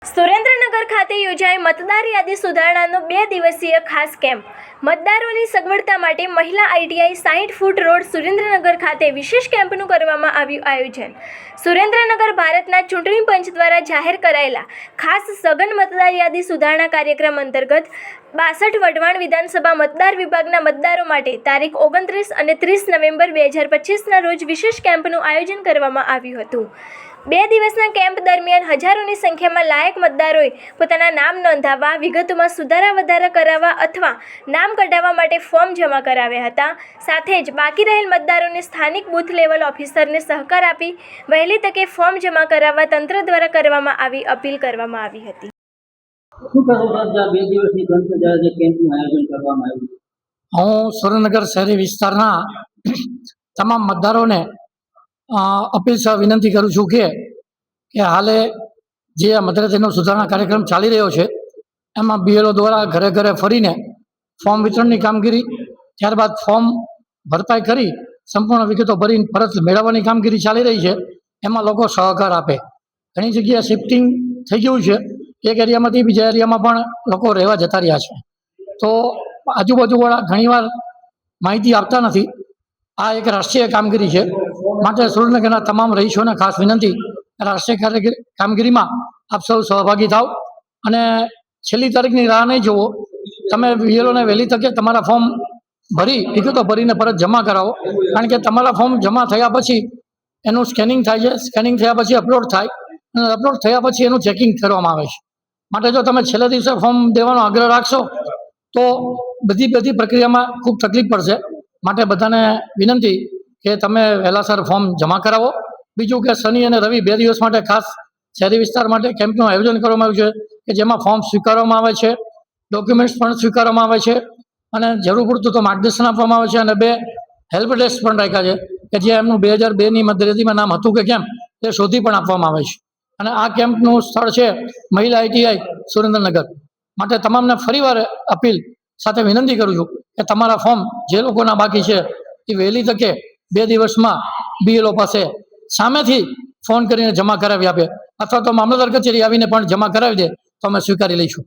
સુરેન્દ્રનગર ખાતે યોજાઈ મતદાર યાદી સુધારણાનો 2 દિવસીય ખાસ કેમ્પ. મતદારોની સગવડતા માટે મહિલા આઈટીઆઈ 60 ફૂટ રોડ સુરેન્દ્રનગર ખાતે વિશેષ કેમ્પનું કરવામાં આવ્યું આયોજન. સુરેન્દ્રનગર ભારતના ચૂંટણી પંચ દ્વારા જાહેર કરાયેલા ખાસ સઘન મતદાર યાદી સુધારણા કાર્યક્રમ અંતર્ગત 62 વઢવાણ વિધાનસભા મતદાર વિભાગના મતદારો માટે તારીખ 29 અને 30 નવેમ્બર 2025ના રોજ વિશેષ કેમ્પનું આયોજન કરવામાં આવ્યું હતું. 2 દિવસના કેમ્પ દરમિયાન હજારોની સંખ્યામાં લાયક મતદારોએ પોતાના નામ નોંધાવવા, વિગતોમાં સુધારા વધારા કરાવવા અથવા નામ કઢાવવા માટે ફોર્મ જમા કરાવ્યા હતા. સાથે જ બાકી રહેલ મતદારોને સ્થાનિક બૂથ લેવલ ઓફિસરને સહકાર આપી વહેલી તકે ફોર્મ જમા કરાવવા તંત્ર દ્વારા કરવામાં આવી અપીલ કરવામાં આવી હતી. હું સુરેન્દ્રનગર શહેરી વિસ્તારના તમામ મતદારોને અપીલ સહ વિનંતી કરું છું કે હાલે જે મતદાર યાદીનો સુધારણા કાર્યક્રમ ચાલી રહ્યો છે એમાં બીએલઓ દ્વારા ઘરે ઘરે ફરીને ફોર્મ વિતરણની કામગીરી, ત્યારબાદ ફોર્મ ભરપાઈ કરી સંપૂર્ણ વિગતો ભરીને પરત મેળવવાની કામગીરી ચાલી રહી છે. એમાં લોકો સહકાર આપે. ઘણી જગ્યાએ શિફ્ટિંગ થઈ ગયું છે, એક એરિયામાંથી બીજા એરિયામાં પણ લોકો રહેવા જતા રહ્યા છે. તો આજુબાજુવાળા ઘણીવાર માહિતી આપતા નથી. આ એક રાષ્ટ્રીય કામગીરી છે, માટે સુરેન્દ્રનગરના તમામ રહીશોને ખાસ વિનંતી, રાષ્ટ્રીય કામગીરીમાં આપ સૌ સહભાગી થાવ અને છેલ્લી તારીખની રાહ નહીં જોવો. તમે બીએલઓને વહેલી તકે તમારા ફોર્મ ભરી વિગતો ભરીને પરત જમા કરાવો, કારણ કે તમારા ફોર્મ જમા થયા પછી એનું સ્કેનિંગ થાય છે. સ્કેનિંગ થયા પછી અપલોડ થાય અને અપલોડ થયા પછી એનું ચેકિંગ કરવામાં આવે છે. માટે જો તમે છેલ્લા દિવસે ફોર્મ દેવાનો આગ્રહ રાખશો તો બધી પ્રક્રિયામાં ખૂબ તકલીફ પડશે. માટે બધાને વિનંતી કે તમે વહેલાસર ફોર્મ જમા કરાવો. બીજું કે શનિ અને રવિ 2 દિવસ માટે ખાસ શહેરી વિસ્તાર માટે કેમ્પનું આયોજન કરવામાં આવ્યું છે કે જેમાં ફોર્મ સ્વીકારવામાં આવે છે, ડોક્યુમેન્ટ્સ પણ સ્વીકારવામાં આવે છે અને જરૂર પડતું તો માર્ગદર્શન આપવામાં આવે છે. અને 2 હેલ્પ ડેસ્ક પણ રાખ્યા છે કે જે એમનું 2002ની મતદાર યાદીમાં નામ હતું કે કેમ તે શોધી પણ આપવામાં આવે છે. અને આ કેમ્પનું સ્થળ છે મહિલા આઈટીઆઈ સુરેન્દ્રનગર. માટે તમામને ફરીવાર અપીલ સાથે વિનંતી કરું છું કે તમારા ફોર્મ જે લોકોના બાકી છે એ વહેલી તકે 2 દિવસમાં બીએલઓ પાસે સામેથી ફોન કરીને જમા કરાવી આપે, અથવા તો મામલતદાર કચેરી આવીને પણ જમા કરાવી દે તો અમે સ્વીકારી લઈશું.